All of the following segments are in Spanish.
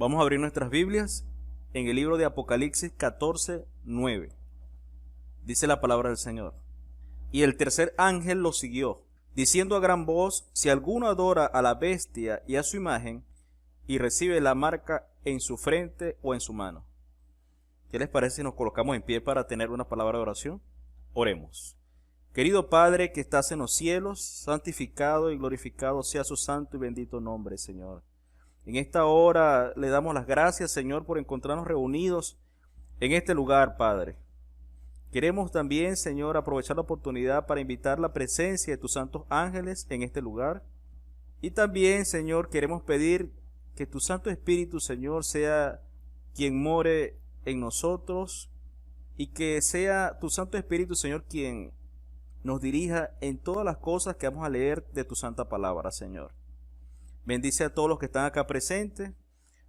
Vamos a abrir nuestras Biblias en el libro de Apocalipsis 14:9. Dice la palabra del Señor. Y el tercer ángel lo siguió, diciendo a gran voz: si alguno adora a la bestia y a su imagen, y recibe la marca en su frente o en su mano. ¿Qué les parece si nos colocamos en pie para tener una palabra de oración? Oremos. Querido Padre que estás en los cielos, santificado y glorificado sea su santo y bendito nombre, Señor. En esta hora le damos las gracias, Señor, por encontrarnos reunidos en este lugar, Padre. Queremos también, Señor, aprovechar la oportunidad para invitar la presencia de tus santos ángeles en este lugar. Y también, Señor, queremos pedir que tu Santo Espíritu, Señor, sea quien more en nosotros y que sea tu Santo Espíritu, Señor, quien nos dirija en todas las cosas que vamos a leer de tu santa palabra, Señor. Bendice a todos los que están acá presentes.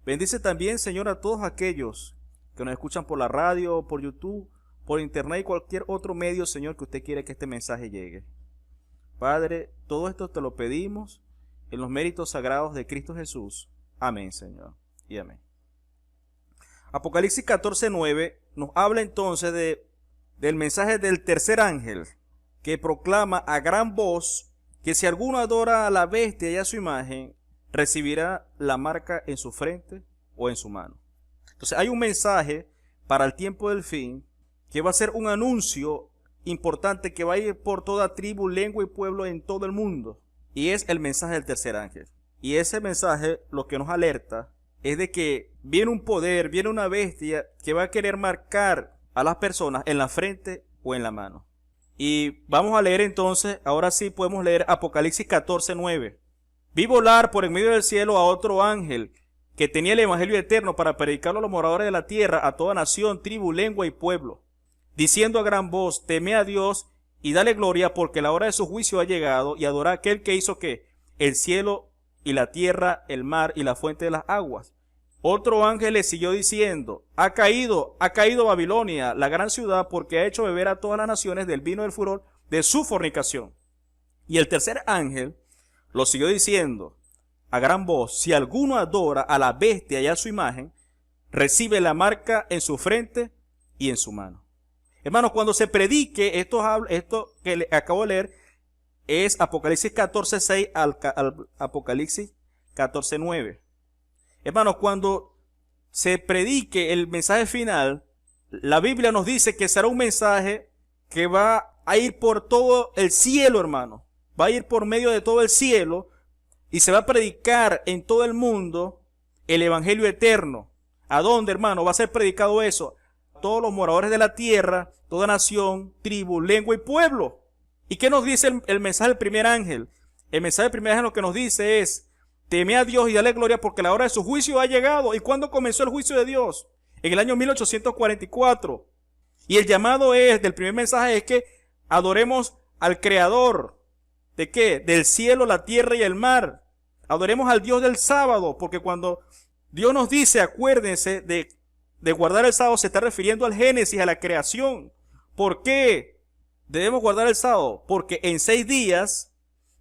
Bendice también, Señor, a todos aquellos que nos escuchan por la radio, por YouTube, por internet y cualquier otro medio, Señor, que usted quiere que este mensaje llegue. Padre, todo esto te lo pedimos en los méritos sagrados de Cristo Jesús. Amén, Señor, y amén. Apocalipsis 14:9 nos habla entonces del mensaje del tercer ángel, que proclama a gran voz que si alguno adora a la bestia y a su imagen, recibirá la marca en su frente o en su mano. Entonces hay un mensaje para el tiempo del fin que va a ser un anuncio importante que va a ir por toda tribu, lengua y pueblo en todo el mundo. Y es el mensaje del tercer ángel. Y ese mensaje lo que nos alerta es de que viene un poder, viene una bestia que va a querer marcar a las personas en la frente o en la mano. Y vamos a leer entonces, ahora sí podemos leer Apocalipsis 14:9. Vi volar por en medio del cielo a otro ángel que tenía el evangelio eterno para predicarlo a los moradores de la tierra, a toda nación, tribu, lengua y pueblo, diciendo a gran voz: teme a Dios y dale gloria, porque la hora de su juicio ha llegado, y adorad a aquel que hizo ¿qué? El cielo y la tierra, el mar y la fuente de las aguas. Otro ángel le siguió diciendo: ha caído Babilonia, la gran ciudad, porque ha hecho beber a todas las naciones del vino del furor de su fornicación. Y el tercer ángel lo siguió diciendo a gran voz: si alguno adora a la bestia y a su imagen, recibe la marca en su frente y en su mano. Hermanos, cuando se predique, esto que le acabo de leer es Apocalipsis 14:6 al Apocalipsis 14:9. Hermanos, cuando se predique el mensaje final, la Biblia nos dice que será un mensaje que va a ir por todo el cielo, hermano. Va a ir por medio de todo el cielo y se va a predicar en todo el mundo el evangelio eterno. ¿A dónde, hermano? Va a ser predicado eso a todos los moradores de la tierra, toda nación, tribu, lengua y pueblo. ¿Y qué nos dice el mensaje del primer ángel? El mensaje del primer ángel lo que nos dice es: teme a Dios y dale gloria, porque la hora de su juicio ha llegado. ¿Y cuándo comenzó el juicio de Dios? En el año 1844. Y el llamado del primer mensaje es que adoremos al Creador. ¿De qué? Del cielo, la tierra y el mar. Adoremos al Dios del sábado, porque cuando Dios nos dice, acuérdense de guardar el sábado, se está refiriendo al Génesis, a la creación. ¿Por qué debemos guardar el sábado? Porque en 6 días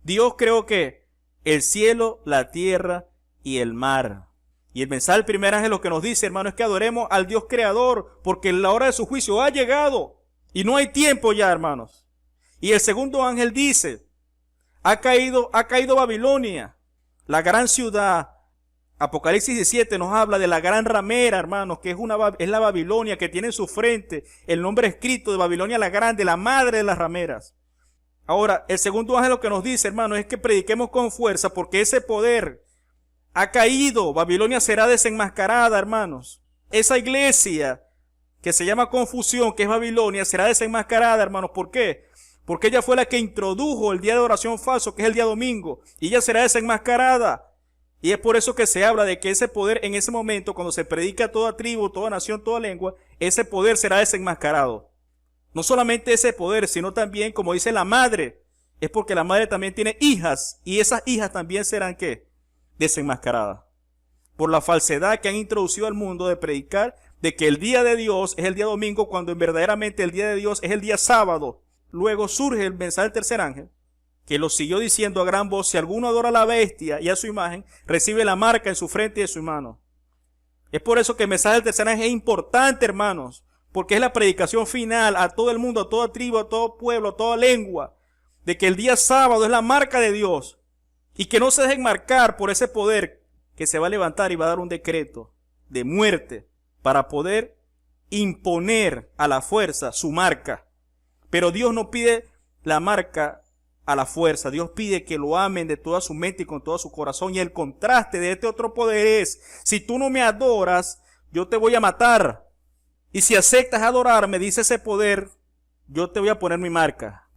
Dios creó ¿qué? El cielo, la tierra y el mar. Y el mensaje del primer ángel lo que nos dice, hermano, es que adoremos al Dios creador, porque la hora de su juicio ha llegado. Y no hay tiempo ya, hermanos. Y el segundo ángel dice: ha caído Babilonia, la gran ciudad. Apocalipsis 17 nos habla de la gran ramera, hermanos, que es la Babilonia, que tiene en su frente el nombre escrito de Babilonia la grande, la madre de las rameras. Ahora, el segundo ángel lo que nos dice, hermano, es que prediquemos con fuerza, porque ese poder ha caído. Babilonia será desenmascarada, hermanos. Esa iglesia que se llama confusión, que es Babilonia, será desenmascarada, hermanos. ¿Por qué? Porque ella fue la que introdujo el día de oración falso, que es el día domingo, y ella será desenmascarada. Y es por eso que se habla de que ese poder en ese momento, cuando se predica a toda tribu, toda nación, toda lengua, ese poder será desenmascarado. No solamente ese poder, sino también, como dice la madre, es porque la madre también tiene hijas, y esas hijas también serán ¿qué? Desenmascaradas. Por la falsedad que han introducido al mundo de predicar de que el día de Dios es el día domingo, cuando verdaderamente el día de Dios es el día sábado. Luego surge el mensaje del tercer ángel, que lo siguió diciendo a gran voz: si alguno adora a la bestia y a su imagen, recibe la marca en su frente y en su mano. Es por eso que el mensaje del tercer ángel es importante, hermanos, porque es la predicación final a todo el mundo, a toda tribu, a todo pueblo, a toda lengua, de que el día sábado es la marca de Dios y que no se dejen marcar por ese poder que se va a levantar y va a dar un decreto de muerte para poder imponer a la fuerza su marca. Pero Dios no pide la marca a la fuerza. Dios pide que lo amen de toda su mente y con todo su corazón. Y el contraste de este otro poder es, si tú no me adoras, yo te voy a matar. Y si aceptas adorarme, dice ese poder, yo te voy a poner mi marca.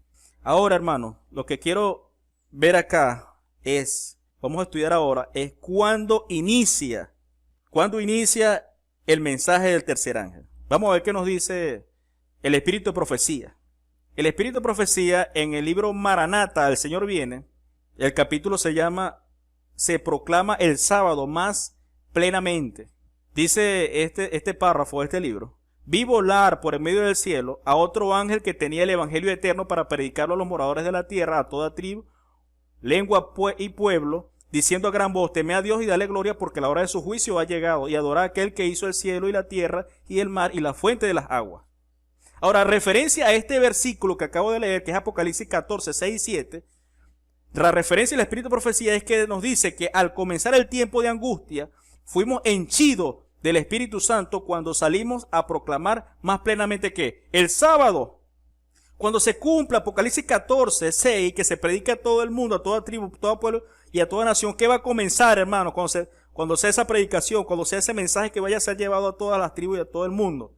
Ahora, hermano, lo que quiero ver acá es, vamos a estudiar ahora, es cuándo inicia el mensaje del tercer ángel. Vamos a ver qué nos dice el espíritu de profecía. El espíritu de profecía en el libro Maranata, el Señor viene, el capítulo se llama, se proclama el sábado más plenamente. Dice este párrafo de este libro: vi volar por el medio del cielo a otro ángel que tenía el evangelio eterno para predicarlo a los moradores de la tierra, a toda tribu, lengua y pueblo, diciendo a gran voz: teme a Dios y dale gloria, porque la hora de su juicio ha llegado, y adorad a aquel que hizo el cielo y la tierra y el mar y la fuente de las aguas. Ahora, referencia a este versículo que acabo de leer, que es Apocalipsis 14, 6 y 7, la referencia del espíritu de profecía es que nos dice que al comenzar el tiempo de angustia, fuimos henchidos del Espíritu Santo cuando salimos a proclamar más plenamente que el sábado. Cuando se cumpla Apocalipsis 14, 6, que se predica a todo el mundo, a toda tribu, a todo pueblo y a toda nación, ¿qué va a comenzar, hermano? Cuando sea esa predicación, cuando sea ese mensaje que vaya a ser llevado a todas las tribus y a todo el mundo.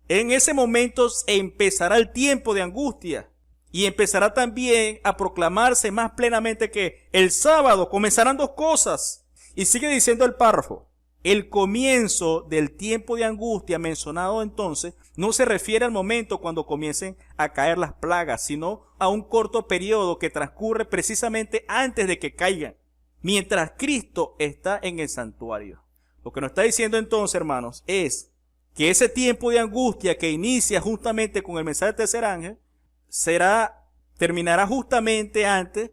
En ese momento empezará el tiempo de angustia y empezará también a proclamarse más plenamente que el sábado. Comenzarán dos cosas. Y sigue diciendo el párrafo: el comienzo del tiempo de angustia mencionado entonces no se refiere al momento cuando comiencen a caer las plagas, sino a un corto periodo que transcurre precisamente antes de que caigan, mientras Cristo está en el santuario. Lo que nos está diciendo entonces, hermanos, es que ese tiempo de angustia que inicia justamente con el mensaje del tercer ángel terminará justamente antes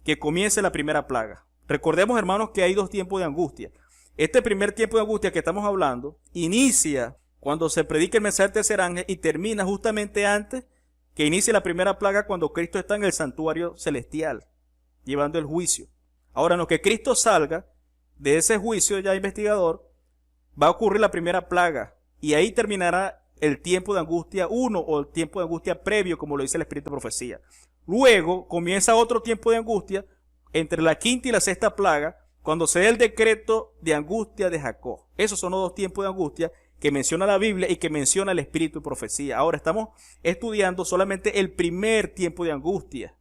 que comience la primera plaga. Recordemos, hermanos, que hay dos tiempos de angustia. Este primer tiempo de angustia que estamos hablando inicia cuando se predica el mensaje del tercer ángel y termina justamente antes que inicie la primera plaga, cuando Cristo está en el santuario celestial llevando el juicio. Ahora, en lo que Cristo salga de ese juicio ya investigador, va a ocurrir la primera plaga y ahí terminará el tiempo de angustia 1 o el tiempo de angustia previo, como lo dice el espíritu de profecía. Luego comienza otro tiempo de angustia entre la quinta y la sexta plaga, cuando se dé el decreto de angustia de Jacob. Esos son los dos tiempos de angustia que menciona la Biblia y que menciona el espíritu de profecía. Ahora estamos estudiando solamente el primer tiempo de angustia,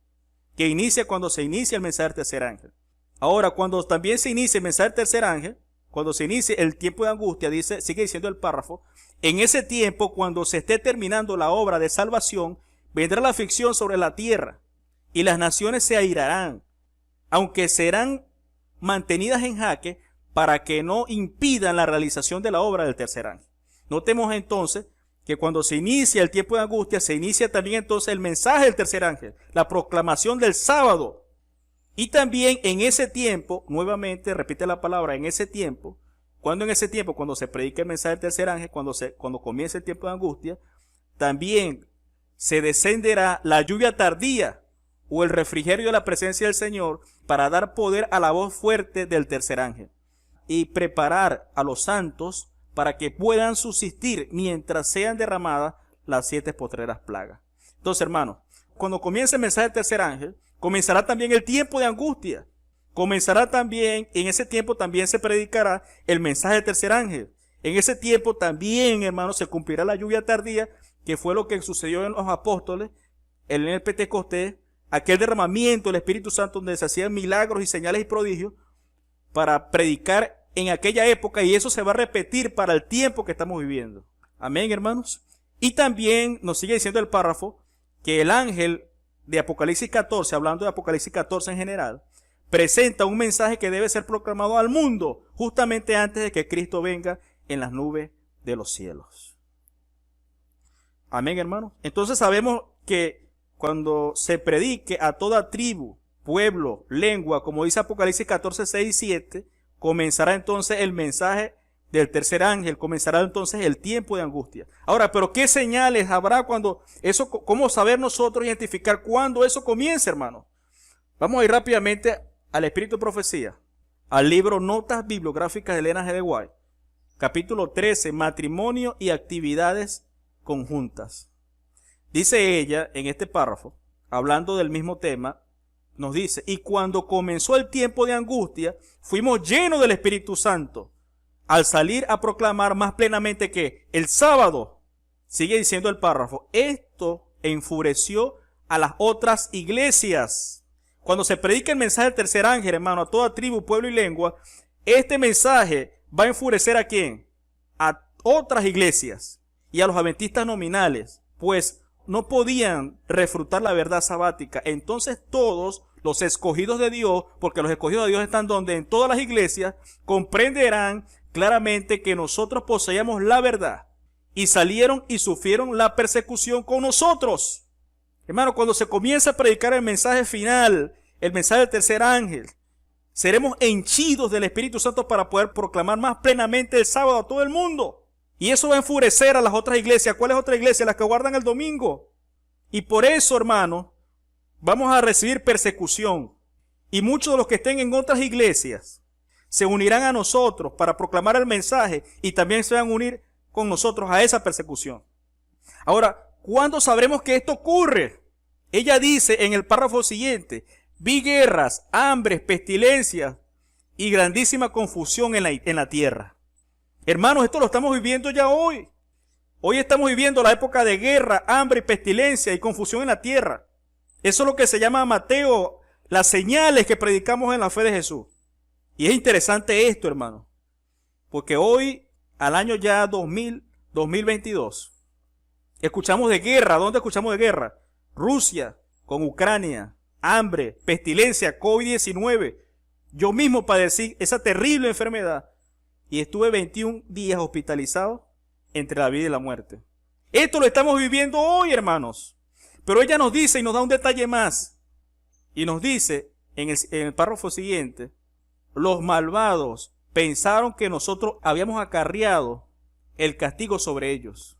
que inicia cuando se inicia el mensaje del tercer ángel. Ahora, cuando también se inicia el mensaje del tercer ángel, cuando se inicie el tiempo de angustia, sigue diciendo el párrafo: en ese tiempo, cuando se esté terminando la obra de salvación, vendrá la aflicción sobre la tierra, y las naciones se airarán, aunque serán mantenidas en jaque para que no impidan la realización de la obra del tercer ángel. Notemos entonces que cuando se inicia el tiempo de angustia, se inicia también entonces el mensaje del tercer ángel, la proclamación del sábado. Y también en ese tiempo, nuevamente repite la palabra, en ese tiempo, cuando se predica el mensaje del tercer ángel, cuando comienza el tiempo de angustia, también se descenderá la lluvia tardía o el refrigerio de la presencia del Señor para dar poder a la voz fuerte del tercer ángel y preparar a los santos para que puedan subsistir mientras sean derramadas las 7 postreras plagas. Entonces, hermanos, cuando comience el mensaje del tercer ángel, comenzará también el tiempo de angustia. Comenzará también, en ese tiempo también se predicará el mensaje del tercer ángel. En ese tiempo también, hermanos, se cumplirá la lluvia tardía, que fue lo que sucedió en los apóstoles, en el Pentecostés, aquel derramamiento del Espíritu Santo donde se hacían milagros y señales y prodigios para predicar en aquella época, y eso se va a repetir para el tiempo que estamos viviendo. Amén, hermanos. Y también nos sigue diciendo el párrafo que el ángel de Apocalipsis 14, hablando de Apocalipsis 14 en general, presenta un mensaje que debe ser proclamado al mundo justamente antes de que Cristo venga en las nubes de los cielos. Amén, hermanos. Entonces sabemos que cuando se predique a toda tribu, pueblo, lengua, como dice Apocalipsis 14, 6 y 7, comenzará entonces el mensaje del tercer ángel comenzará entonces el tiempo de angustia. Ahora, pero ¿qué señales habrá cuando eso? ¿Cómo saber nosotros identificar cuándo eso comienza, hermano? Vamos a ir rápidamente al Espíritu de Profecía, al libro Notas Bibliográficas de Elena G. de White, capítulo 13, matrimonio y actividades conjuntas. Dice ella en este párrafo, hablando del mismo tema, nos dice: y cuando comenzó el tiempo de angustia, fuimos llenos del Espíritu Santo, al salir a proclamar más plenamente que el sábado, sigue diciendo el párrafo, esto enfureció a las otras iglesias. Cuando se predica el mensaje del tercer ángel, hermano, a toda tribu, pueblo y lengua, este mensaje va a enfurecer ¿a quién? A otras iglesias y a los adventistas nominales, pues no podían refutar la verdad sabática. Entonces todos los escogidos de Dios, porque los escogidos de Dios están donde, en todas las iglesias, comprenderán claramente que nosotros poseíamos la verdad y salieron y sufrieron la persecución con nosotros. Hermano, cuando se comienza a predicar el mensaje final, el mensaje del tercer ángel, seremos henchidos del Espíritu Santo para poder proclamar más plenamente el sábado a todo el mundo. Y eso va a enfurecer a las otras iglesias. ¿Cuáles otras iglesias? Las que guardan el domingo. Y por eso, hermano, vamos a recibir persecución. Y muchos de los que estén en otras iglesias se unirán a nosotros para proclamar el mensaje y también se van a unir con nosotros a esa persecución. Ahora, ¿cuándo sabremos que esto ocurre? Ella dice en el párrafo siguiente: vi guerras, hambres, pestilencias y grandísima confusión en la tierra. Hermanos, esto lo estamos viviendo ya hoy. Hoy estamos viviendo la época de guerra, hambre, pestilencia y confusión en la tierra. Eso es lo que se llama, Mateo, las señales que predicamos en la fe de Jesús. Y es interesante esto, hermano, porque hoy, al año ya 2022, escuchamos de guerra. ¿Dónde escuchamos de guerra? Rusia con Ucrania, hambre, pestilencia, COVID-19. Yo mismo padecí esa terrible enfermedad y estuve 21 días hospitalizado entre la vida y la muerte. Esto lo estamos viviendo hoy, hermanos. Pero ella nos dice y nos da un detalle más. Y nos dice en el párrafo siguiente: los malvados pensaron que nosotros habíamos acarreado el castigo sobre ellos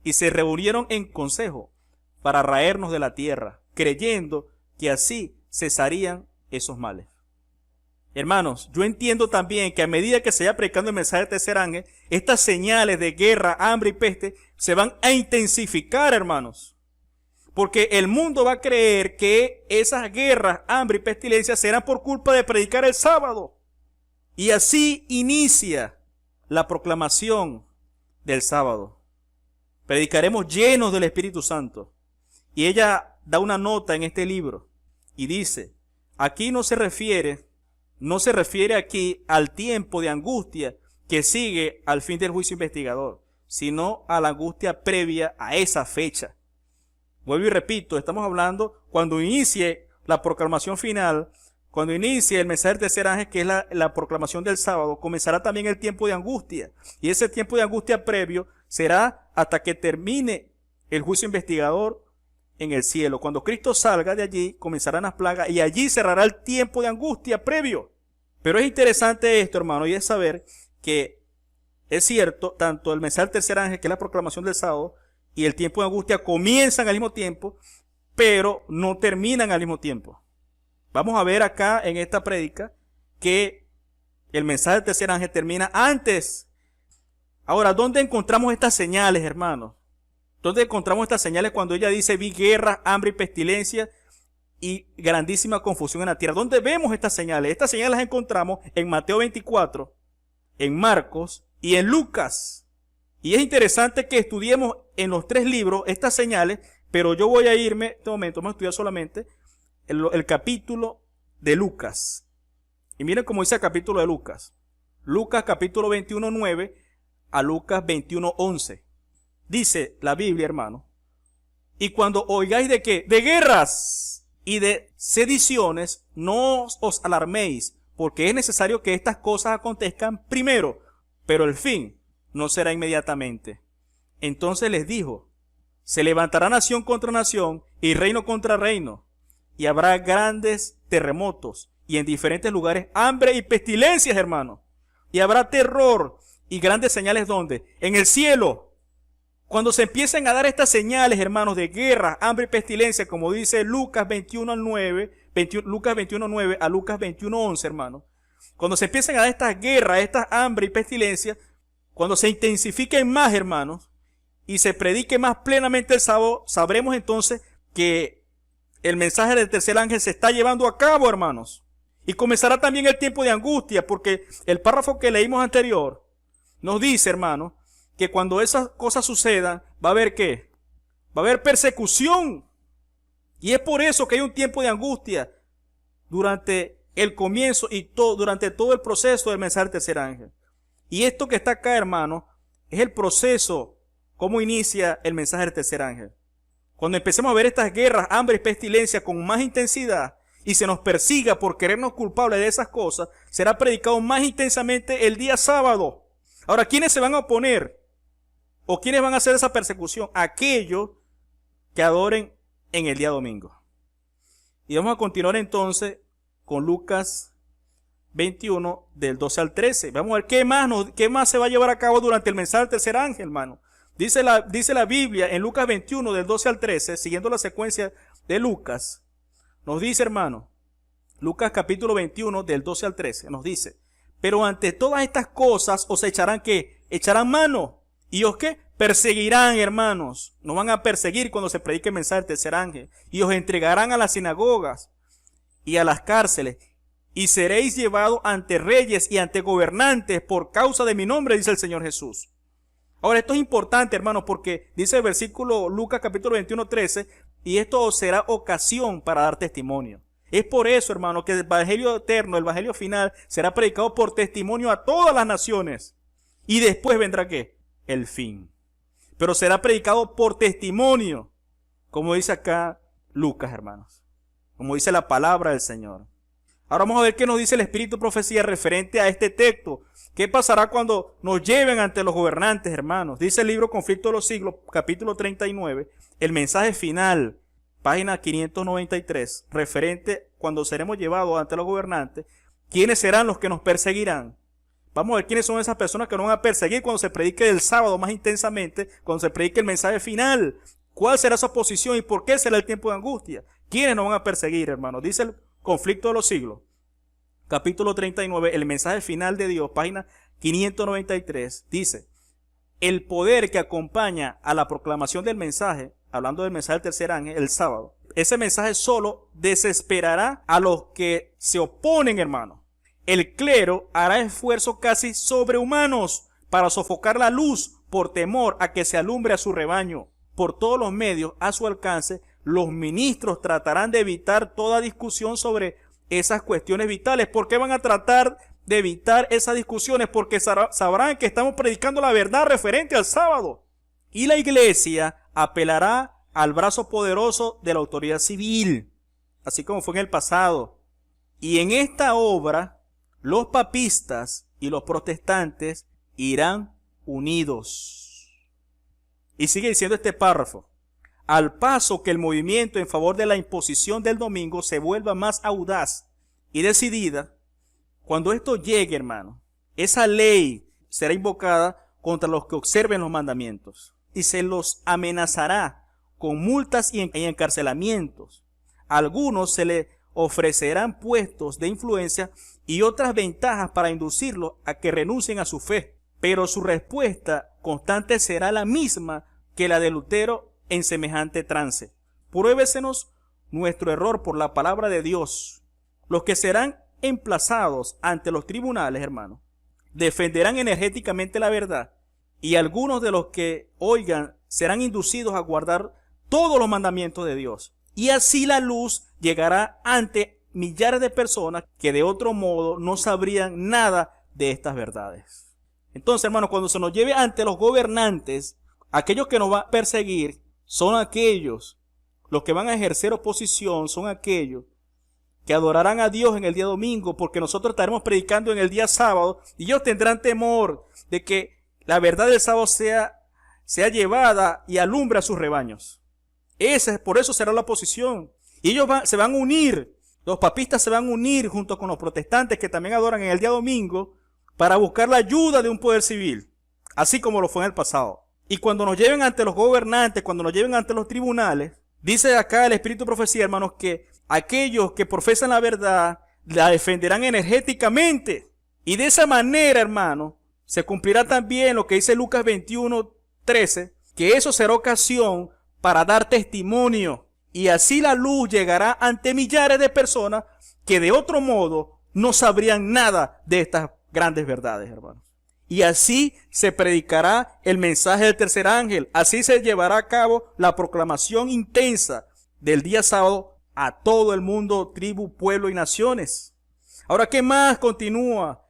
y se reunieron en consejo para raernos de la tierra, creyendo que así cesarían esos males. Hermanos, yo entiendo también que a medida que se vaya predicando el mensaje del tercer ángel, estas señales de guerra, hambre y peste se van a intensificar, hermanos. Porque el mundo va a creer que esas guerras, hambre y pestilencia serán por culpa de predicar el sábado. Y así inicia la proclamación del sábado. Predicaremos llenos del Espíritu Santo. Y ella da una nota en este libro y dice: aquí no se refiere aquí al tiempo de angustia que sigue al fin del juicio investigador, sino a la angustia previa a esa fecha. Vuelvo y repito, estamos hablando cuando inicie la proclamación final, cuando inicie el mensaje del tercer ángel, que es la proclamación del sábado, comenzará también el tiempo de angustia. Y ese tiempo de angustia previo será hasta que termine el juicio investigador en el cielo. Cuando Cristo salga de allí, comenzarán las plagas y allí cerrará el tiempo de angustia previo. Pero es interesante esto, hermano, y es saber que es cierto, tanto el mensaje del tercer ángel, que es la proclamación del sábado, y el tiempo de angustia comienzan al mismo tiempo, pero no terminan al mismo tiempo. Vamos a ver acá en esta prédica que el mensaje del tercer ángel termina antes. Ahora, ¿dónde encontramos estas señales, hermanos? ¿Dónde encontramos estas señales cuando ella dice: vi guerra, hambre y pestilencia y grandísima confusión en la tierra? ¿Dónde vemos estas señales? Estas señales las encontramos en Mateo 24, en Marcos y en Lucas. Y es interesante que estudiemos en los tres libros estas señales, pero yo voy a irme, en este momento vamos a estudiar solamente el capítulo de Lucas. Y miren cómo dice el capítulo de Lucas. Lucas capítulo 21:9 a Lucas 21:11. Dice la Biblia, hermano: y cuando oigáis de qué, de guerras y de sediciones, no os alarméis, porque es necesario que estas cosas acontezcan primero, pero el fin no será inmediatamente. Entonces les dijo: se levantará nación contra nación y reino contra reino, y habrá grandes terremotos y en diferentes lugares hambre y pestilencias, hermano, y habrá terror y grandes señales, ¿dónde? En el cielo. Cuando se empiecen a dar estas señales, hermanos, de guerra, hambre y pestilencia, como dice Lucas 21:9, Lucas 21:9 a Lucas 21:11, hermanos. Cuando se empiecen a dar estas guerras, estas hambre y pestilencia, cuando se intensifiquen más, hermanos, y se predique más plenamente el sábado, sabremos entonces que el mensaje del tercer ángel se está llevando a cabo, hermanos. Y comenzará también el tiempo de angustia, porque el párrafo que leímos anterior nos dice, hermanos, que cuando esas cosas sucedan, va a haber ¿qué? Va a haber persecución. Y es por eso que hay un tiempo de angustia durante el comienzo y durante todo el proceso del mensaje del tercer ángel. Y esto que está acá, hermano, es el proceso, cómo inicia el mensaje del tercer ángel. Cuando empecemos a ver estas guerras, hambre y pestilencia con más intensidad y se nos persiga por querernos culpables de esas cosas, será predicado más intensamente el día sábado. Ahora, ¿quiénes se van a oponer? ¿O quiénes van a hacer esa persecución? Aquellos que adoren en el día domingo. Y vamos a continuar entonces con Lucas 21 del 12 al 13. Vamos a ver qué más se va a llevar a cabo durante el mensaje del tercer ángel, hermano. Dice la Biblia en Lucas 21 del 12 al 13, siguiendo la secuencia de Lucas, nos dice, hermano, Lucas capítulo 21 del 12 al 13, nos dice: pero ante todas estas cosas os echarán ¿qué? Echarán mano. ¿Y os qué? Perseguirán, hermanos. Nos van a perseguir cuando se predique el mensaje del tercer ángel. Y os entregarán a las sinagogas y a las cárceles. Y seréis llevados ante reyes y ante gobernantes por causa de mi nombre, dice el Señor Jesús. Ahora, esto es importante, hermanos, porque dice el versículo Lucas capítulo 21, 13, y esto os será ocasión para dar testimonio. Es por eso, hermano, que el evangelio eterno, el evangelio final, será predicado por testimonio a todas las naciones. Y después vendrá ¿qué? El fin. Pero será predicado por testimonio, como dice acá Lucas, hermanos. Como dice la palabra del Señor. Ahora vamos a ver qué nos dice el Espíritu de Profecía referente a este texto. ¿Qué pasará cuando nos lleven ante los gobernantes, hermanos? Dice el libro Conflicto de los Siglos, capítulo 39, el mensaje final, página 593, referente cuando seremos llevados ante los gobernantes. ¿Quiénes serán los que nos perseguirán? Vamos a ver quiénes son esas personas que nos van a perseguir cuando se predique el sábado más intensamente, cuando se predique el mensaje final. ¿Cuál será su posición y por qué será el tiempo de angustia? ¿Quiénes nos van a perseguir, hermanos? Dice el Conflicto de los Siglos, capítulo 39, el mensaje final de Dios, página 593, dice: el poder que acompaña a la proclamación del mensaje, hablando del mensaje del tercer ángel, el sábado, ese mensaje solo desesperará a los que se oponen, hermanos. El clero hará esfuerzos casi sobrehumanos para sofocar la luz por temor a que se alumbre a su rebaño. Por todos los medios a su alcance, los ministros tratarán de evitar toda discusión sobre esas cuestiones vitales. ¿Por qué van a tratar de evitar esas discusiones? Porque sabrán que estamos predicando la verdad referente al sábado. Y la iglesia apelará al brazo poderoso de la autoridad civil, así como fue en el pasado. Y en esta obra, los papistas y los protestantes irán unidos. Y sigue diciendo este párrafo: al paso que el movimiento en favor de la imposición del domingo se vuelva más audaz y decidida, cuando esto llegue, hermano, esa ley será invocada contra los que observen los mandamientos y se los amenazará con multas y encarcelamientos. A algunos se les ofrecerán puestos de influencia y otras ventajas para inducirlos a que renuncien a su fe, pero su respuesta constante será la misma que la de Lutero en semejante trance: pruébesenos nuestro error por la palabra de Dios. Los que serán emplazados ante los tribunales, hermanos, defenderán energéticamente la verdad, y algunos de los que oigan serán inducidos a guardar todos los mandamientos de Dios. Y así la luz llegará ante millares de personas que de otro modo no sabrían nada de estas verdades. Entonces, hermanos, cuando se nos lleve ante los gobernantes, aquellos que nos van a perseguir son aquellos, los que van a ejercer oposición son aquellos que adorarán a Dios en el día domingo, porque nosotros estaremos predicando en el día sábado, y ellos tendrán temor de que la verdad del sábado sea llevada y alumbre a sus rebaños. Por eso será la oposición. Y ellos se van a unir, los papistas se van a unir junto con los protestantes que también adoran en el día domingo, para buscar la ayuda de un poder civil, así como lo fue en el pasado. Y cuando nos lleven ante los gobernantes, cuando nos lleven ante los tribunales, dice acá el Espíritu de Profecía, hermanos, que aquellos que profesan la verdad la defenderán energéticamente. Y de esa manera, hermanos, se cumplirá también lo que dice Lucas 21:13, que eso será ocasión para dar testimonio. Y así la luz llegará ante millares de personas que de otro modo no sabrían nada de estas grandes verdades, hermanos. Y así se predicará el mensaje del tercer ángel. Así se llevará a cabo la proclamación intensa del día sábado a todo el mundo, tribu, pueblo y naciones. Ahora, ¿qué más continúa?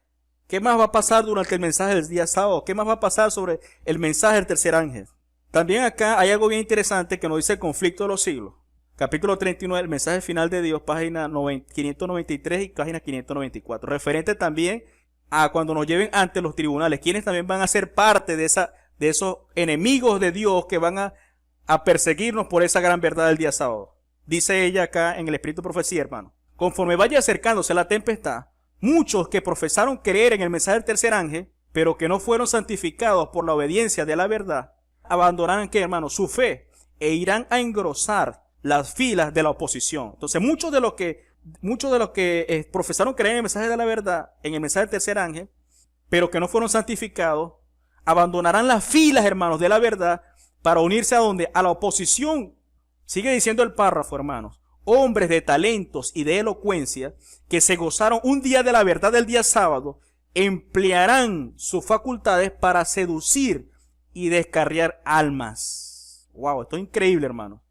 ¿Qué más va a pasar durante el mensaje del día sábado? ¿Qué más va a pasar sobre el mensaje del tercer ángel? También acá hay algo bien interesante que nos dice el conflicto de los siglos. Capítulo 39, el mensaje final de Dios, página 593 y página 594. Referente también a cuando nos lleven ante los tribunales, quienes también van a ser parte de esos enemigos de Dios que van a perseguirnos por esa gran verdad del día sábado. Dice ella acá en el Espíritu de Profecía, hermano. Conforme vaya acercándose la tempestad, muchos que profesaron creer en el mensaje del tercer ángel, pero que no fueron santificados por la obediencia de la verdad, abandonarán, ¿qué, hermano? Su fe e irán a engrosar las filas de la oposición. Entonces, muchos de los que profesaron creer en el mensaje de la verdad, en el mensaje del tercer ángel, pero que no fueron santificados, abandonarán las filas, hermanos, de la verdad para unirse a donde? A la oposición. Sigue diciendo el párrafo, hermanos. Hombres de talentos y de elocuencia que se gozaron un día de la verdad del día sábado, emplearán sus facultades para seducir y descarriar almas. Wow, esto es increíble, hermano.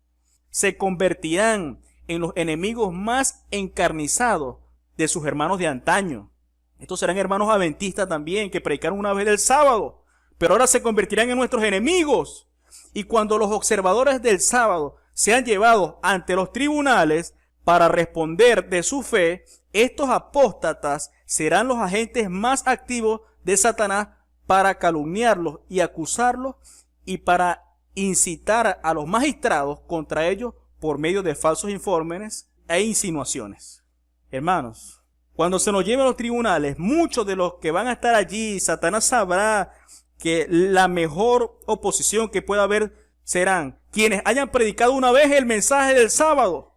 Se convertirán en los enemigos más encarnizados de sus hermanos de antaño. Estos serán hermanos adventistas también, que predicaron una vez el sábado, pero ahora se convertirán en nuestros enemigos. Y cuando los observadores del sábado sean llevados ante los tribunales para responder de su fe, estos apóstatas serán los agentes más activos de Satanás para calumniarlos y acusarlos y para incitar a los magistrados contra ellos por medio de falsos informes e insinuaciones. Hermanos, cuando se nos lleven a los tribunales, muchos de los que van a estar allí, Satanás sabrá que la mejor oposición que pueda haber serán quienes hayan predicado una vez el mensaje del sábado,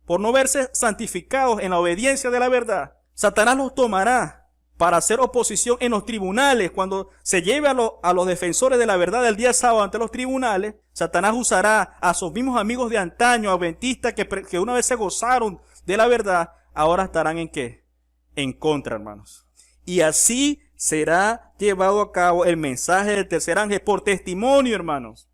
por no verse santificados en la obediencia de la verdad. Satanás los tomará para hacer oposición en los tribunales. Cuando se lleve a los defensores de la verdad del día sábado ante los tribunales, Satanás usará a sus mismos amigos de antaño, adventistas, que una vez se gozaron de la verdad, ahora estarán ¿en qué? En contra, hermanos. Y así será llevado a cabo el mensaje del tercer ángel por testimonio, hermanos.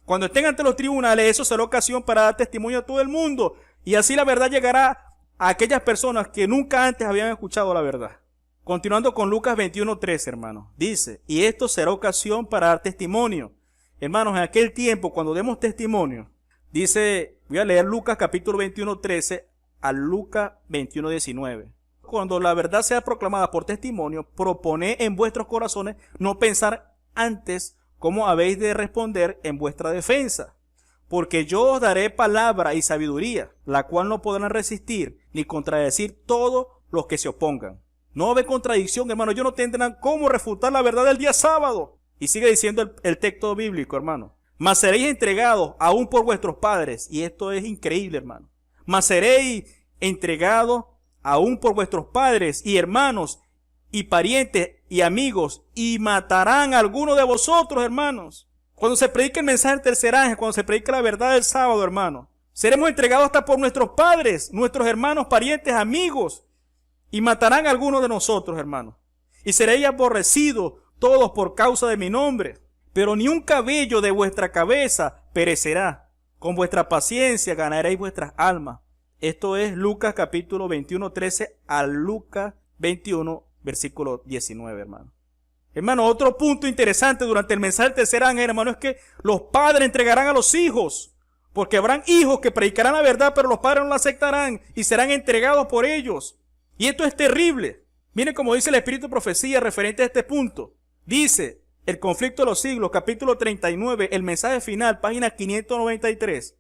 Cuando estén ante los tribunales, eso será ocasión para dar testimonio a todo el mundo. Y así la verdad llegará a aquellas personas que nunca antes habían escuchado la verdad. Continuando con Lucas 21:13, hermanos. Dice, y esto será ocasión para dar testimonio. Hermanos, en aquel tiempo, cuando demos testimonio, dice, voy a leer Lucas capítulo 21:13 a Lucas 21:19. Cuando la verdad sea proclamada por testimonio, proponed en vuestros corazones no pensar antes cómo habéis de responder en vuestra defensa. Porque yo os daré palabra y sabiduría, la cual no podrán resistir ni contradecir todos los que se opongan. No va a haber contradicción, hermano. Ellos no tendrán cómo refutar la verdad del día sábado. Y sigue diciendo el texto bíblico, hermano. Mas seréis entregados aún por vuestros padres. Y esto es increíble, hermano. Mas seréis entregados aún por vuestros padres y hermanos y parientes y amigos. Y matarán a alguno de vosotros, hermanos. Cuando se predique el mensaje del tercer ángel, cuando se predique la verdad del sábado, hermano, seremos entregados hasta por nuestros padres, nuestros hermanos, parientes, amigos. Y matarán a algunos de nosotros, hermanos. Y seréis aborrecidos todos por causa de mi nombre. Pero ni un cabello de vuestra cabeza perecerá. Con vuestra paciencia ganaréis vuestras almas. Esto es Lucas capítulo 21:13 a Lucas 21, versículo 19, hermano. Hermano, otro punto interesante durante el mensaje del tercer ángel, hermano, es que los padres entregarán a los hijos. Porque habrán hijos que predicarán la verdad, pero los padres no la aceptarán y serán entregados por ellos. Y esto es terrible. Miren cómo dice el Espíritu de Profecía referente a este punto. Dice, el conflicto de los siglos, capítulo 39, el mensaje final, página 593.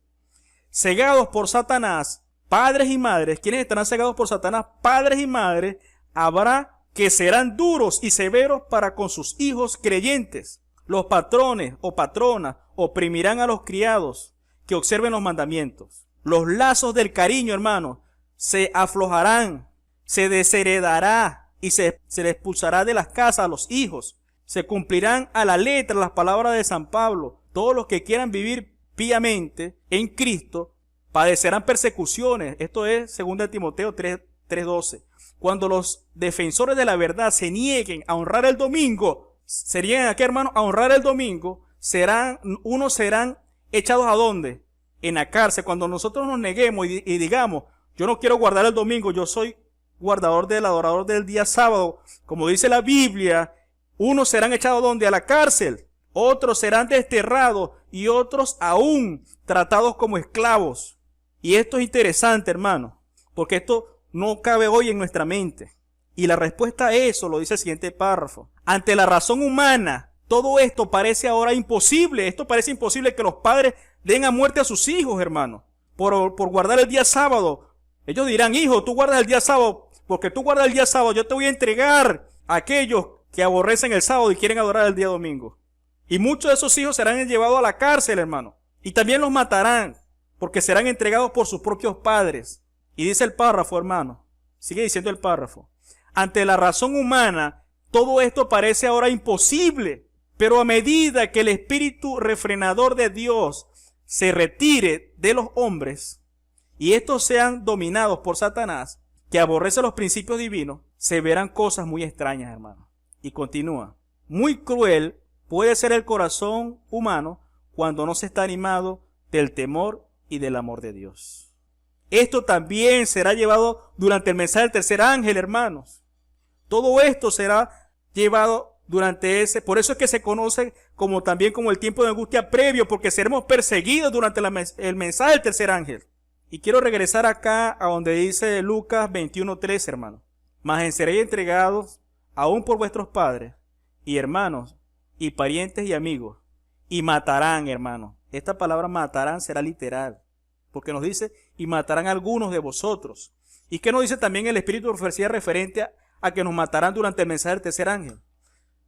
Cegados por Satanás, padres y madres. ¿Quiénes estarán cegados por Satanás? Padres y madres. Habrá que serán duros y severos para con sus hijos creyentes. Los patrones o patronas oprimirán a los criados que observen los mandamientos. Los lazos del cariño, hermanos, se aflojarán, se desheredará y se les expulsará de las casas a los hijos. Se cumplirán a la letra las palabras de San Pablo. Todos los que quieran vivir piamente en Cristo padecerán persecuciones. Esto es 2 Timoteo 3:12. Cuando los defensores de la verdad se nieguen a honrar el domingo, se nieguen a qué, hermano, a honrar el domingo, unos serán echados ¿a dónde? En la cárcel. Cuando nosotros nos neguemos y digamos, yo no quiero guardar el domingo, yo soy guardador del adorador del día sábado, como dice la Biblia, unos serán echados ¿dónde? A la cárcel, otros serán desterrados y otros aún tratados como esclavos. Y esto es interesante, hermano, porque esto no cabe hoy en nuestra mente. Y la respuesta a eso lo dice el siguiente párrafo. Ante la razón humana, todo esto parece ahora imposible. Esto parece imposible que los padres den a muerte a sus hijos, hermano, por guardar el día sábado. Ellos dirán, hijo, tú guardas el día sábado, porque tú guardas el día sábado, yo te voy a entregar a aquellos que aborrecen el sábado y quieren adorar el día domingo. Y muchos de esos hijos serán llevados a la cárcel, hermano. Y también los matarán, porque serán entregados por sus propios padres. Y dice el párrafo, hermano, sigue diciendo el párrafo. Ante la razón humana, todo esto parece ahora imposible, pero a medida que el espíritu refrenador de Dios se retire de los hombres y estos sean dominados por Satanás, que aborrece los principios divinos, se verán cosas muy extrañas, hermano. Y continúa. Muy cruel puede ser el corazón humano cuando no se está animado del temor y del amor de Dios. Esto también será llevado durante el mensaje del tercer ángel, hermanos. Todo esto será llevado durante por eso es que se conoce como también como el tiempo de angustia previo, porque seremos perseguidos durante el mensaje del tercer ángel. Y quiero regresar acá a donde dice Lucas 21:3, hermano. Mas seréis entregados aún por vuestros padres y hermanos y parientes y amigos, y matarán, hermanos. Esta palabra matarán será literal, porque nos dice, y matarán a algunos de vosotros. ¿Y qué nos dice también el espíritu de profecía referente a que nos matarán durante el mensaje del tercer ángel?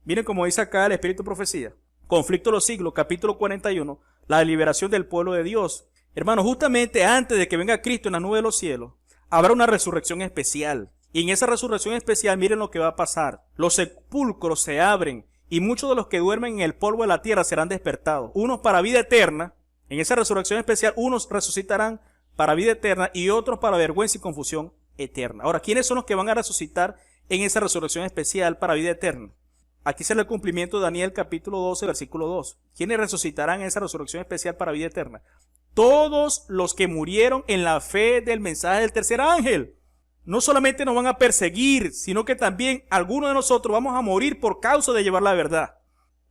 Miren cómo dice acá el espíritu de profecía. Conflicto de los siglos, capítulo 41, la liberación del pueblo de Dios. Hermanos, justamente antes de que venga Cristo en la nube de los cielos, habrá una resurrección especial. Y en esa resurrección especial, miren lo que va a pasar. Los sepulcros se abren y muchos de los que duermen en el polvo de la tierra serán despertados. Unos para vida eterna. En esa resurrección especial, unos resucitarán para vida eterna y otros para vergüenza y confusión eterna. Ahora, ¿quiénes son los que van a resucitar en esa resurrección especial para vida eterna? Aquí será el cumplimiento de Daniel capítulo 12, versículo 2. ¿Quiénes resucitarán en esa resurrección especial para vida eterna? Todos los que murieron en la fe del mensaje del tercer ángel. No solamente nos van a perseguir, sino que también algunos de nosotros vamos a morir por causa de llevar la verdad.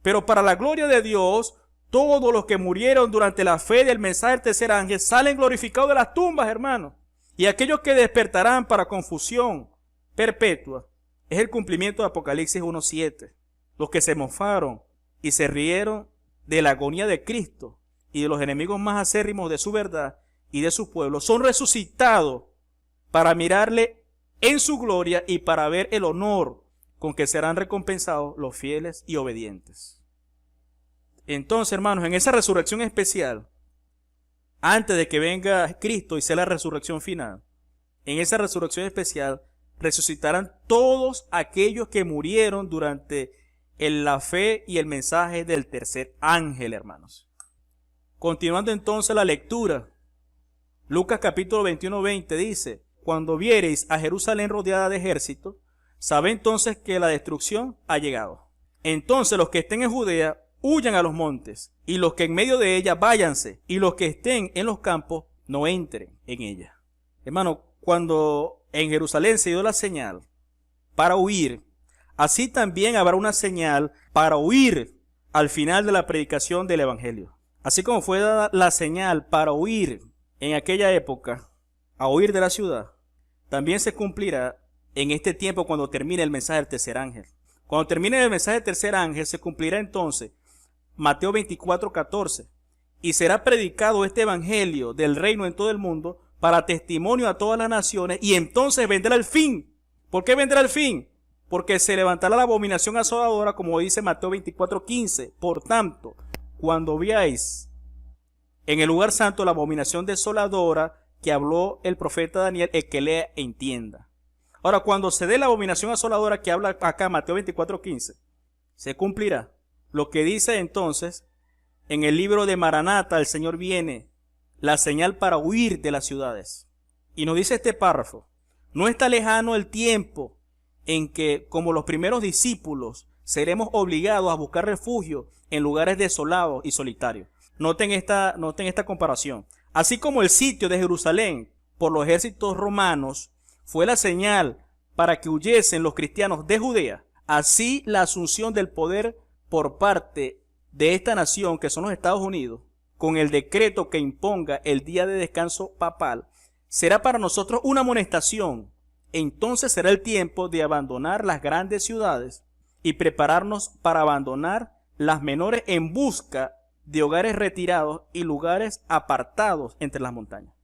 Pero para la gloria de Dios, todos los que murieron durante la fe del mensaje del tercer ángel salen glorificados de las tumbas, hermanos. Y aquellos que despertarán para confusión perpetua es el cumplimiento de Apocalipsis 1:7. Los que se mofaron y se rieron de la agonía de Cristo y de los enemigos más acérrimos de su verdad y de su pueblo son resucitados para mirarle en su gloria y para ver el honor con que serán recompensados los fieles y obedientes. Entonces, hermanos, en esa resurrección especial, antes de que venga Cristo y sea la resurrección final, en esa resurrección especial resucitarán todos aquellos que murieron durante la fe y el mensaje del tercer ángel, hermanos. Continuando entonces la lectura, Lucas capítulo 21:20 dice: cuando viereis a Jerusalén rodeada de ejército, sabed entonces que la destrucción ha llegado. Entonces los que estén en Judea huyan a los montes, y los que en medio de ella váyanse, y los que estén en los campos no entren en ella. Hermano, cuando en Jerusalén se dio la señal para huir, así también habrá una señal para huir al final de la predicación del evangelio. Así como fue dada la señal para huir en aquella época, a huir de la ciudad, también se cumplirá en este tiempo cuando termine el mensaje del tercer ángel. Cuando termine el mensaje del tercer ángel, se cumplirá entonces Mateo 24:14. Y será predicado este evangelio del reino en todo el mundo para testimonio a todas las naciones, y entonces vendrá el fin. ¿Por qué vendrá el fin? porque se levantará la abominación asoladora, como dice Mateo 24:15. Por tanto, cuando veáis en el lugar santo la abominación desoladora que habló el profeta Daniel, el que lea e entienda. Ahora, cuando se dé la abominación asoladora que habla acá Mateo 24:15, se cumplirá lo que dice entonces en el libro de Maranata, el Señor viene, la señal para huir de las ciudades. Y nos dice este párrafo: no está lejano el tiempo en que, como los primeros discípulos, seremos obligados a buscar refugio en lugares desolados y solitarios. Noten esta comparación. Así como el sitio de Jerusalén por los ejércitos romanos fue la señal para que huyesen los cristianos de Judea, así la asunción del poder por parte de esta nación, que son los Estados Unidos, con el decreto que imponga el día de descanso papal, será para nosotros una amonestación. Entonces será el tiempo de abandonar las grandes ciudades y prepararnos para abandonar las menores en busca de hogares retirados y lugares apartados entre las montañas.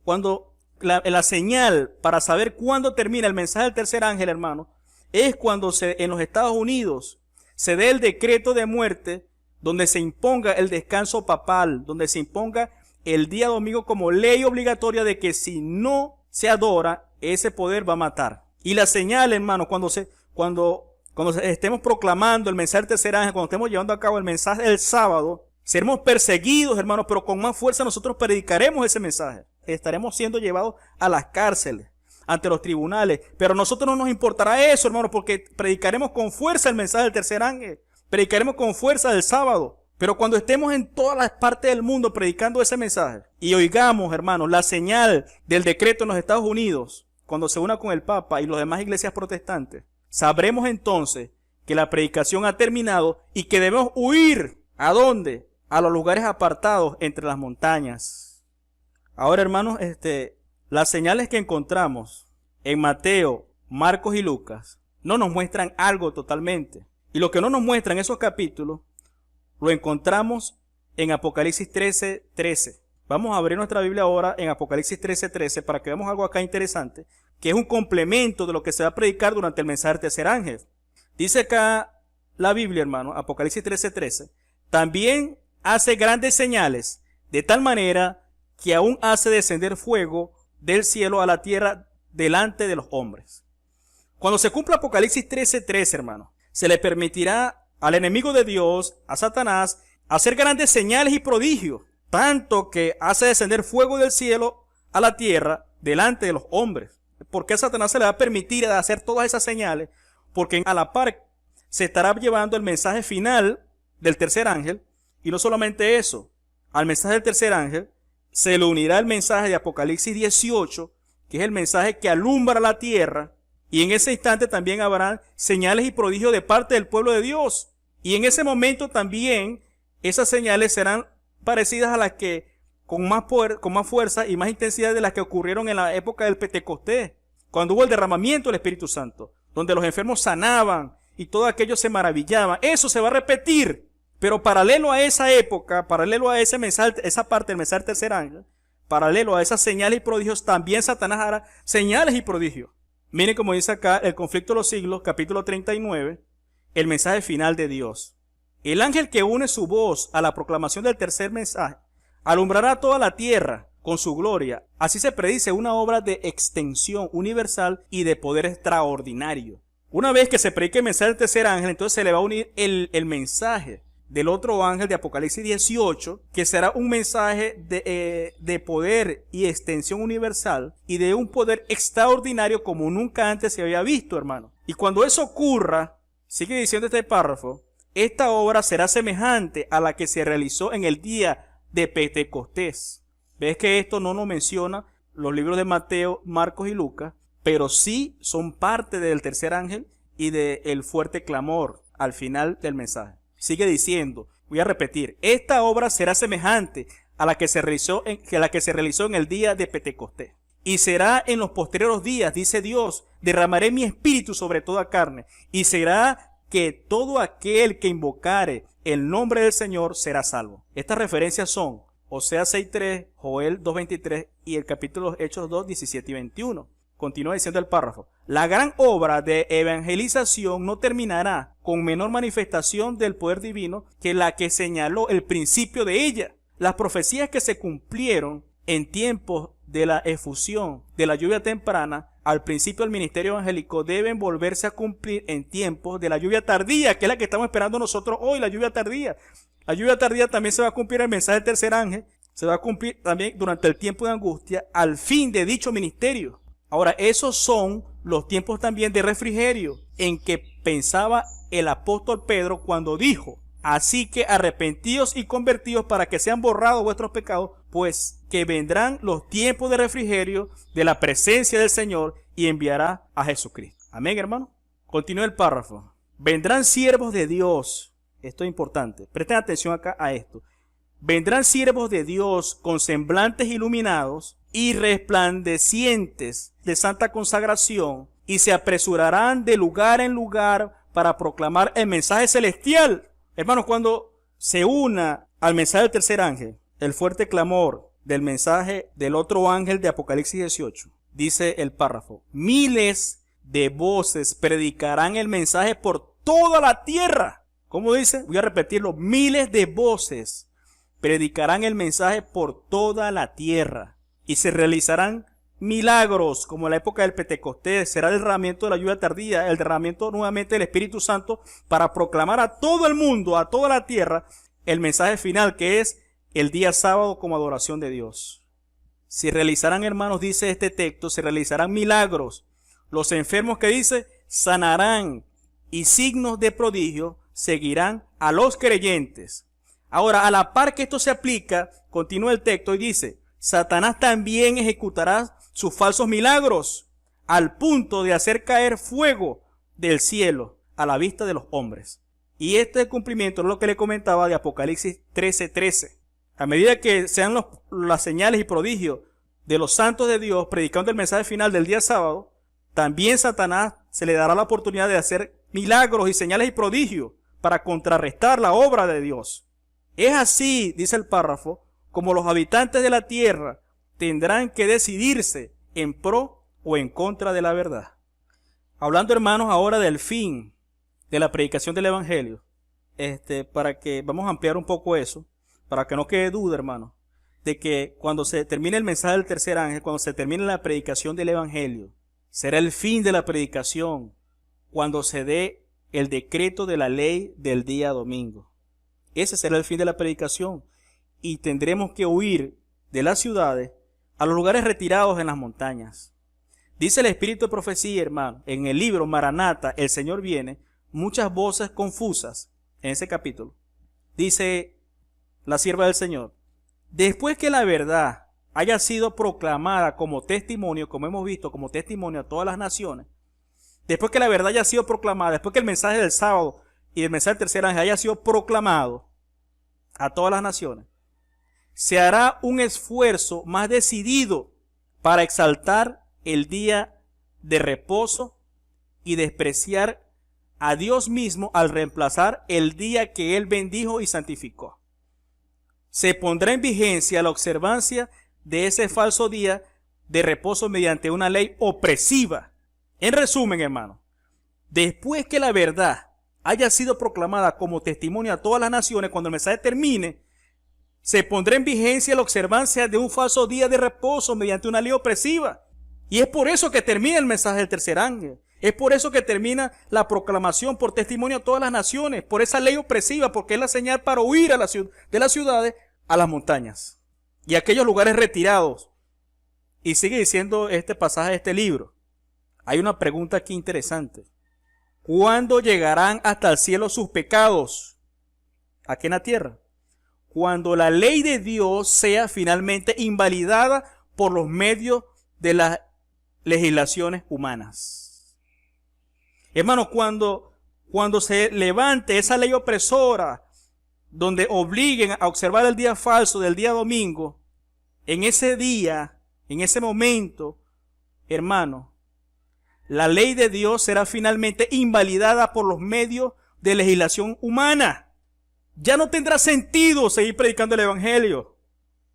Cuando la señal para saber cuándo termina el mensaje del tercer ángel, hermano, es cuando en los Estados Unidos se dé el decreto de muerte, donde se imponga el descanso papal, donde se imponga el día domingo como ley obligatoria de que si no se adora, ese poder va a matar. Y la señal, hermano, cuando estemos proclamando el mensaje del tercer ángel, cuando estemos llevando a cabo el mensaje del sábado, seremos perseguidos, hermano, pero con más fuerza nosotros predicaremos ese mensaje. Estaremos siendo llevados a las cárceles, ante los tribunales, pero a nosotros no nos importará eso, hermano, porque predicaremos con fuerza el mensaje del tercer ángel, predicaremos con fuerza el sábado. Pero cuando estemos en todas las partes del mundo predicando ese mensaje y oigamos, hermanos, la señal del decreto en los Estados Unidos, cuando se una con el Papa y las demás iglesias protestantes, sabremos entonces que la predicación ha terminado y que debemos huir. ¿A dónde? A los lugares apartados entre las montañas. Ahora, hermanos, las señales que encontramos en Mateo, Marcos y Lucas no nos muestran algo totalmente. Y lo que no nos muestran esos capítulos lo encontramos en Apocalipsis 13:13. Vamos a abrir nuestra Biblia ahora en Apocalipsis 13:13 para que veamos algo acá interesante, que es un complemento de lo que se va a predicar durante el mensaje del tercer ángel. Dice acá la Biblia, hermano, Apocalipsis 13:13, también hace grandes señales, de tal manera que aún hace descender fuego del cielo a la tierra delante de los hombres. Cuando se cumpla Apocalipsis 13:13, hermano, se le permitirá al enemigo de Dios, a Satanás, hacer grandes señales y prodigios, tanto que hace descender fuego del cielo a la tierra delante de los hombres. ¿Por qué a Satanás se le va a permitir hacer todas esas señales? Porque a la par se estará llevando el mensaje final del tercer ángel, y no solamente eso, al mensaje del tercer ángel se le unirá el mensaje de Apocalipsis 18, que es el mensaje que alumbra la tierra, y en ese instante también habrán señales y prodigios de parte del pueblo de Dios. Y en ese momento también esas señales serán parecidas a las que, con más poder, con más fuerza y más intensidad de las que ocurrieron en la época del Pentecostés, cuando hubo el derramamiento del Espíritu Santo, donde los enfermos sanaban y todo aquello se maravillaba. Eso se va a repetir, pero paralelo a esa época, paralelo a ese mensaje, esa parte del mensaje del tercer ángel, paralelo a esas señales y prodigios, también Satanás hará señales y prodigios. Miren como dice acá el conflicto de los siglos, capítulo 39, el mensaje final de Dios. El ángel que une su voz a la proclamación del tercer mensaje alumbrará toda la tierra con su gloria. Así se predice una obra de extensión universal y de poder extraordinario. Una vez que se predique el mensaje del tercer ángel, entonces se le va a unir el mensaje del otro ángel de Apocalipsis 18, que será un mensaje de poder y extensión universal y de un poder extraordinario como nunca antes se había visto, hermano. Y cuando eso ocurra, sigue diciendo este párrafo, esta obra será semejante a la que se realizó en el día de Pentecostés. Ves que esto no nos menciona los libros de Mateo, Marcos y Lucas, pero sí son parte del tercer ángel y del fuerte clamor al final del mensaje. Sigue diciendo, voy a repetir, esta obra será semejante a la que se realizó en el día de Pentecostés. Y será en los posteriores días, dice Dios, derramaré mi espíritu sobre toda carne, y será que todo aquel que invocare el nombre del Señor será salvo. Estas referencias son Oseas 6:3, Joel 2:23 y el capítulo Hechos 2:17 y 21. continúa diciendo el párrafo, la gran obra de evangelización no terminará con menor manifestación del poder divino que la que señaló el principio de ella. Las profecías que se cumplieron en tiempos de la efusión de la lluvia temprana al principio del ministerio evangélico deben volverse a cumplir en tiempos de la lluvia tardía, que es la que estamos esperando nosotros hoy, la lluvia tardía. La lluvia tardía también se va a cumplir el mensaje del tercer ángel, se va a cumplir también durante el tiempo de angustia al fin de dicho ministerio. Ahora, esos son los tiempos también de refrigerio en que pensaba el apóstol Pedro cuando dijo, así que arrepentidos y convertidos para que sean borrados vuestros pecados, pues que vendrán los tiempos de refrigerio de la presencia del Señor y enviará a Jesucristo. Amén, hermano. Continúa el párrafo. Vendrán siervos de Dios. Esto es importante. Presten atención acá a esto. Vendrán siervos de Dios con semblantes iluminados y resplandecientes de santa consagración y se apresurarán de lugar en lugar para proclamar el mensaje celestial. Hermanos, cuando se una al mensaje del tercer ángel, el fuerte clamor del mensaje del otro ángel de Apocalipsis 18, dice el párrafo, miles de voces predicarán el mensaje por toda la tierra. ¿Cómo dice? Voy a repetirlo, miles de voces predicarán el mensaje por toda la tierra y se realizarán milagros como en la época del Pentecostés. Será el derramamiento de la lluvia tardía, el derramamiento nuevamente del Espíritu Santo para proclamar a todo el mundo, a toda la tierra, el mensaje final que es el día sábado como adoración de Dios. Se realizarán, hermanos, dice este texto, se realizarán milagros. Los enfermos que dice, sanarán y signos de prodigio seguirán a los creyentes. Ahora, a la par que esto se aplica, continúa el texto y dice, Satanás también ejecutará sus falsos milagros al punto de hacer caer fuego del cielo a la vista de los hombres. Y este cumplimiento es lo que le comentaba de Apocalipsis 13:13. A medida que sean las señales y prodigios de los santos de Dios predicando el mensaje final del día sábado, también Satanás se le dará la oportunidad de hacer milagros y señales y prodigios para contrarrestar la obra de Dios. Es así, dice el párrafo, como los habitantes de la tierra tendrán que decidirse en pro o en contra de la verdad. Hablando, hermanos, ahora del fin de la predicación del evangelio, para que vamos a ampliar un poco eso, para que no quede duda, hermano, de que cuando se termine el mensaje del tercer ángel, cuando se termine la predicación del evangelio, será el fin de la predicación cuando se dé el decreto de la ley del día domingo. Ese será el fin de la predicación y tendremos que huir de las ciudades a los lugares retirados en las montañas. Dice el Espíritu de Profecía, hermano, en el libro Maranata, el Señor viene, muchas voces confusas en ese capítulo. Dice la sierva del Señor, después que la verdad haya sido proclamada como testimonio, como hemos visto, como testimonio a todas las naciones, después que la verdad haya sido proclamada, después que el mensaje del sábado y el mensaje del tercer ángel haya sido proclamado a todas las naciones, se hará un esfuerzo más decidido para exaltar el día de reposo y despreciar a Dios mismo al reemplazar el día que Él bendijo y santificó. Se pondrá en vigencia la observancia de ese falso día de reposo mediante una ley opresiva. En resumen, hermano, después que la verdad haya sido proclamada como testimonio a todas las naciones, cuando el mensaje termine, se pondrá en vigencia la observancia de un falso día de reposo mediante una ley opresiva. Y es por eso que termina el mensaje del tercer ángel. Es por eso que termina la proclamación por testimonio a todas las naciones, por esa ley opresiva, porque es la señal para huir de las ciudades a las montañas y a aquellos lugares retirados. Y sigue diciendo este pasaje de este libro. Hay una pregunta aquí interesante. ¿Cuándo llegarán hasta el cielo sus pecados? Aquí en la tierra. Cuando la ley de Dios sea finalmente invalidada por los medios de las legislaciones humanas. Hermanos, cuando se levante esa ley opresora, donde obliguen a observar el día falso del día domingo, en ese día, en ese momento, hermano, la ley de Dios será finalmente invalidada por los medios de legislación humana. Ya no tendrá sentido seguir predicando el evangelio.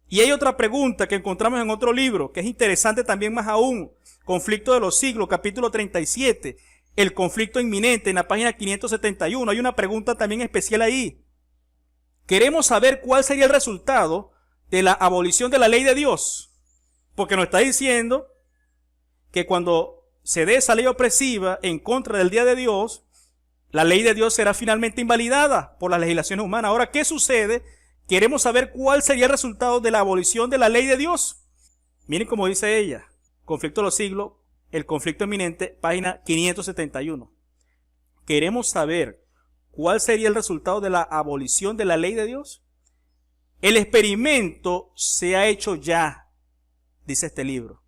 Y hay otra pregunta que encontramos en otro libro, que es interesante también más aún, Conflicto de los siglos, capítulo 37, el conflicto inminente en la página 571. Hay una pregunta también especial ahí. Queremos saber cuál sería el resultado de la abolición de la ley de Dios. Porque nos está diciendo que cuando se dé esa ley opresiva en contra del día de Dios, la ley de Dios será finalmente invalidada por las legislaciones humanas. Ahora, ¿qué sucede? Queremos saber cuál sería el resultado de la abolición de la ley de Dios. Miren cómo dice ella. Conflicto de los siglos, el conflicto inminente, página 571. Queremos saber cuál sería el resultado de la abolición de la ley de Dios. El experimento se ha hecho ya, dice este libro.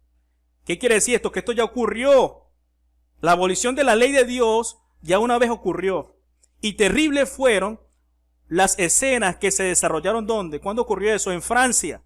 ¿Qué quiere decir esto? Que esto ya ocurrió. La abolición de la ley de Dios ya una vez ocurrió. Y terribles fueron las escenas que se desarrollaron. ¿Dónde? ¿Cuándo ocurrió eso? En Francia.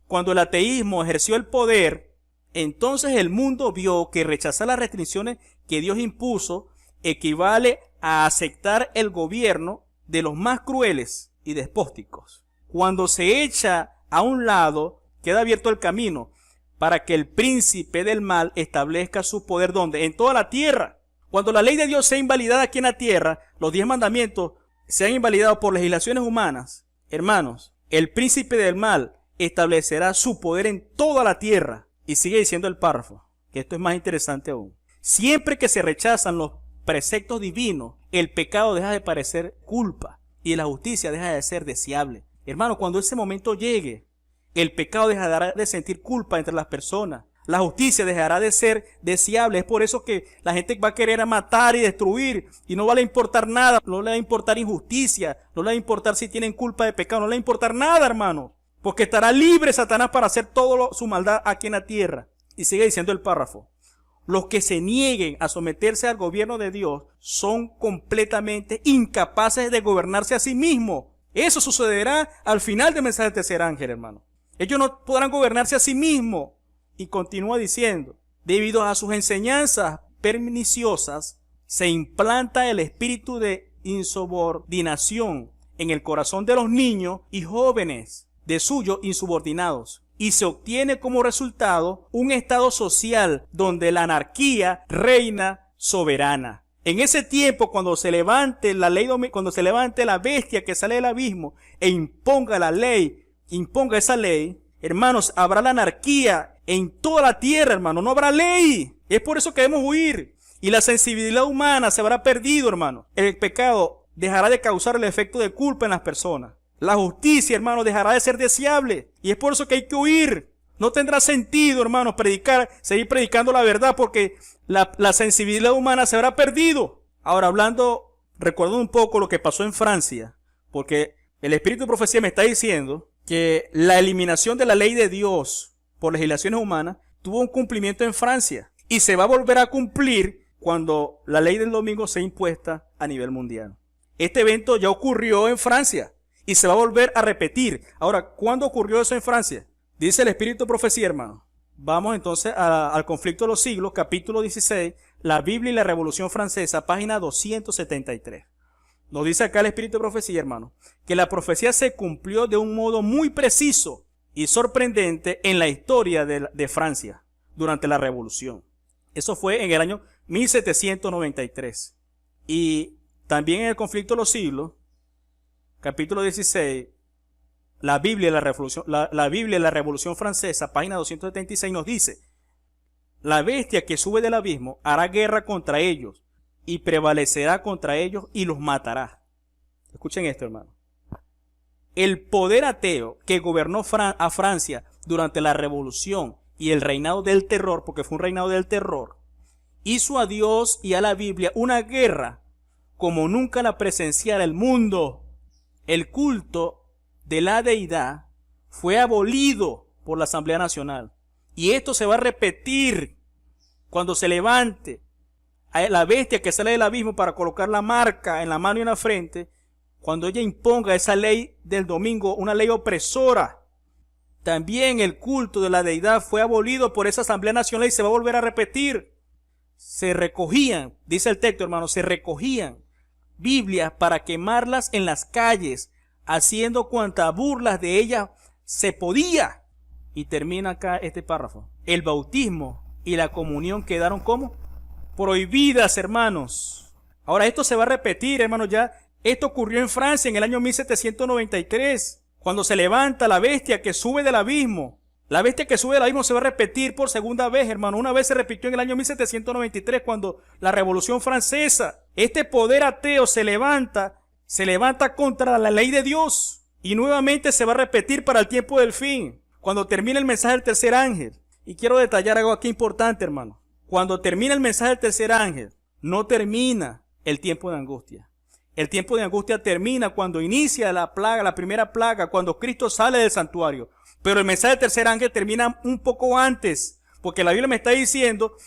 Cuando el ateísmo ejerció el poder, entonces el mundo vio que rechazar las restricciones que Dios impuso equivale a aceptar el gobierno de los más crueles y despóticos. Cuando se echa a un lado, queda abierto el camino para que el príncipe del mal establezca su poder. ¿Dónde? En toda la tierra. Cuando la ley de Dios sea invalidada aquí en la tierra, los 10 mandamientos sean invalidados por legislaciones humanas, hermanos, el príncipe del mal establecerá su poder en toda la tierra. Y sigue diciendo el párrafo, que esto es más interesante aún. Siempre que se rechazan los preceptos divinos, el pecado deja de parecer culpa y la justicia deja de ser deseable. Hermano, cuando ese momento llegue, el pecado dejará de sentir culpa entre las personas. La justicia dejará de ser deseable. Es por eso que la gente va a querer matar y destruir y no va a importar nada. No le va a importar injusticia, no le va a importar si tienen culpa de pecado, no le va a importar nada, hermano. Porque estará libre Satanás para hacer toda su maldad aquí en la tierra. Y sigue diciendo el párrafo. Los que se nieguen a someterse al gobierno de Dios son completamente incapaces de gobernarse a sí mismos. Eso sucederá al final del mensaje del tercer ángel, hermano. Ellos no podrán gobernarse a sí mismos. Y continúa diciendo, debido a sus enseñanzas perniciosas, se implanta el espíritu de insubordinación en el corazón de los niños y jóvenes de suyos insubordinados, y se obtiene como resultado un estado social donde la anarquía reina soberana. En ese tiempo, cuando se levante la ley, cuando se levante la bestia que sale del abismo e imponga la ley, imponga esa ley, hermanos, habrá la anarquía en toda la tierra, hermano, no habrá ley. Es por eso que debemos huir. Y la sensibilidad humana se habrá perdido, hermano. El pecado dejará de causar el efecto de culpa en las personas. La justicia, hermano, dejará de ser deseable. Y es por eso que hay que huir. No tendrá sentido, hermano, seguir predicando la verdad, porque la sensibilidad humana se habrá perdido. Ahora, recordando un poco lo que pasó en Francia, porque el Espíritu de Profecía me está diciendo que la eliminación de la ley de Dios por legislaciones humanas tuvo un cumplimiento en Francia. Y se va a volver a cumplir cuando la ley del domingo sea impuesta a nivel mundial. Este evento ya ocurrió en Francia. Y se va a volver a repetir. Ahora, ¿cuándo ocurrió eso en Francia? Dice el Espíritu de Profecía, hermano. Vamos entonces al conflicto de los siglos, capítulo 16, la Biblia y la Revolución Francesa, página 273. Nos dice acá el Espíritu de Profecía, hermano, que la profecía se cumplió de un modo muy preciso y sorprendente en la historia de Francia durante la Revolución. Eso fue en el año 1793. Y también en el conflicto de los siglos, capítulo 16, la Biblia y la Revolución Francesa, página 276, nos dice: la bestia que sube del abismo hará guerra contra ellos y prevalecerá contra ellos y los matará. Escuchen esto, hermano. El poder ateo que gobernó a Francia durante la Revolución y el reinado del terror, porque fue un reinado del terror, hizo a Dios y a la Biblia una guerra como nunca la presenciara el mundo. El culto de la deidad fue abolido por la Asamblea Nacional. Y esto se va a repetir cuando se levante a la bestia que sale del abismo para colocar la marca en la mano y en la frente, cuando ella imponga esa ley del domingo, una ley opresora. También el culto de la deidad fue abolido por esa Asamblea Nacional y se va a volver a repetir. Se recogían, dice el texto, hermano, se recogían Biblias para quemarlas en las calles, haciendo cuantas burlas de ellas se podía. Y termina acá este párrafo. El bautismo y la comunión quedaron ¿cómo? Prohibidas, hermanos. Ahora esto se va a repetir, hermanos, ya. Esto ocurrió en Francia en el año 1793, cuando se levanta la bestia que sube del abismo. La bestia que sube del abismo se va a repetir por segunda vez, hermano. Una vez se repitió en el año 1793, cuando la Revolución Francesa. Este poder ateo se levanta contra la ley de Dios. Y nuevamente se va a repetir para el tiempo del fin, cuando termine el mensaje del tercer ángel. Y quiero detallar algo aquí importante, hermano. Cuando termina el mensaje del tercer ángel, no termina el tiempo de angustia. El tiempo de angustia termina cuando inicia la plaga, la primera plaga, cuando Cristo sale del santuario. Pero el mensaje del tercer ángel termina un poco antes, porque la Biblia me está diciendo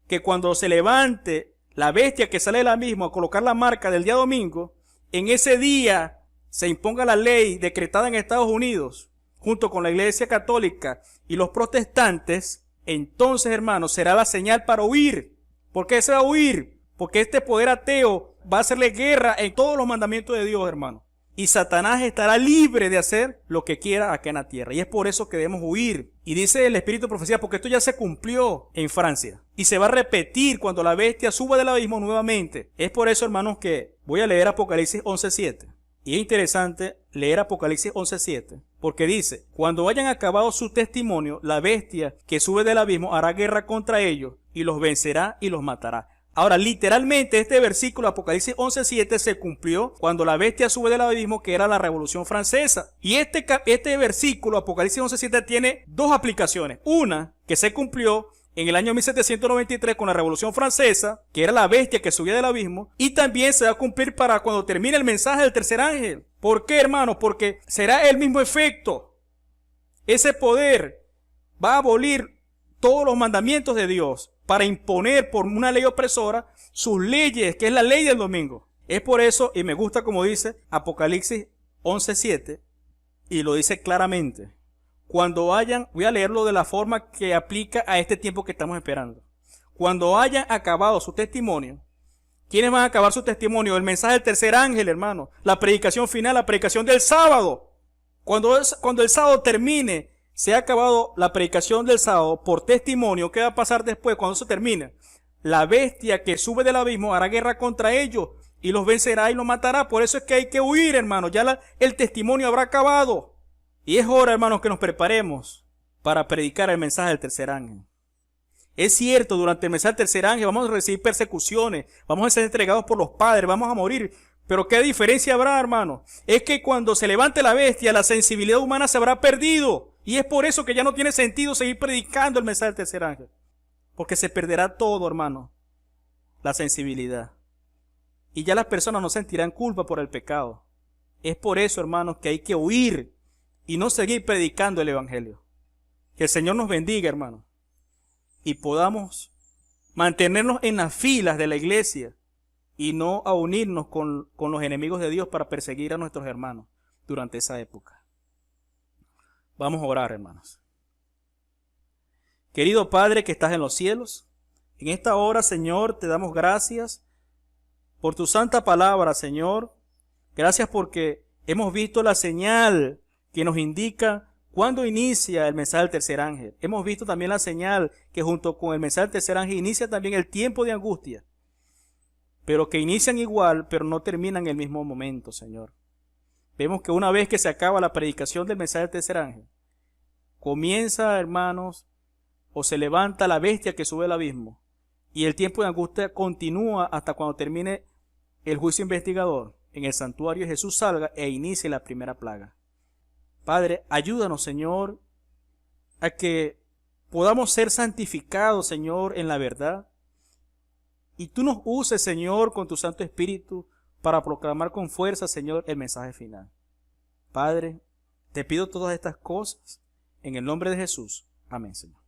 que cuando se levante la bestia que sale del abismo a colocar la marca del día domingo, en ese día se imponga la ley decretada en Estados Unidos, junto con la Iglesia Católica y los protestantes. Entonces, hermanos, será la señal para huir. ¿Por qué se va a huir? Porque este poder ateo va a hacerle guerra en todos los mandamientos de Dios, hermano. Y Satanás estará libre de hacer lo que quiera acá en la tierra. Y es por eso que debemos huir. Y dice el Espíritu de Profecía, porque esto ya se cumplió en Francia. Y se va a repetir cuando la bestia suba del abismo nuevamente. Es por eso, hermanos, que voy a leer Apocalipsis 11:7. Y es interesante leer Apocalipsis 11:7, porque dice, cuando hayan acabado su testimonio, la bestia que sube del abismo hará guerra contra ellos y los vencerá y los matará. Ahora, literalmente este versículo, Apocalipsis 11:7, se cumplió cuando la bestia sube del abismo, que era la Revolución Francesa. Y este versículo, Apocalipsis 11:7, tiene dos aplicaciones. Una, que se cumplió en el año 1793 con la Revolución Francesa, que era la bestia que subía del abismo, y también se va a cumplir para cuando termine el mensaje del tercer ángel. ¿Por qué, hermanos? Porque será el mismo efecto. Ese poder va a abolir todos los mandamientos de Dios para imponer por una ley opresora sus leyes, que es la ley del domingo. Es por eso, y me gusta como dice Apocalipsis 11:7, y lo dice claramente. Cuando hayan, voy a leerlo de la forma que aplica a este tiempo que estamos esperando. Cuando hayan acabado su testimonio, ¿quiénes van a acabar su testimonio? El mensaje del tercer ángel, hermano. La predicación final, la predicación del sábado. Cuando el sábado termine, se ha acabado la predicación del sábado por testimonio. ¿Qué va a pasar después cuando eso termine? La bestia que sube del abismo hará guerra contra ellos y los vencerá y los matará. Por eso es que hay que huir, hermano. Ya el testimonio habrá acabado. Y es hora, hermanos, que nos preparemos para predicar el mensaje del tercer ángel. Es cierto, durante el mensaje del tercer ángel vamos a recibir persecuciones, vamos a ser entregados por los padres, vamos a morir. Pero ¿qué diferencia habrá, hermano? Es que cuando se levante la bestia, la sensibilidad humana se habrá perdido. Y es por eso que ya no tiene sentido seguir predicando el mensaje del tercer ángel. Porque se perderá todo, hermano, la sensibilidad. Y ya las personas no sentirán culpa por el pecado. Es por eso, hermanos, que hay que huir y no seguir predicando el evangelio. Que el Señor nos bendiga, hermano, y podamos mantenernos en las filas de la iglesia y no a unirnos con los enemigos de Dios para perseguir a nuestros hermanos durante esa época. Vamos a orar, hermanos. Querido Padre que estás en los cielos, en esta hora, Señor, te damos gracias por tu santa palabra, Señor. Gracias porque hemos visto la señal que nos indica cuándo inicia el mensaje del tercer ángel. Hemos visto también la señal que junto con el mensaje del tercer ángel inicia también el tiempo de angustia. Pero que inician igual, pero no terminan en el mismo momento, Señor. Vemos que una vez que se acaba la predicación del mensaje del tercer ángel, comienza, hermanos, o se levanta la bestia que sube al abismo. Y el tiempo de angustia continúa hasta cuando termine el juicio investigador en el santuario y Jesús salga e inicie la primera plaga. Padre, ayúdanos, Señor, a que podamos ser santificados, Señor, en la verdad. Y tú nos uses, Señor, con tu Santo Espíritu para proclamar con fuerza, Señor, el mensaje final. Padre, te pido todas estas cosas en el nombre de Jesús. Amén, Señor.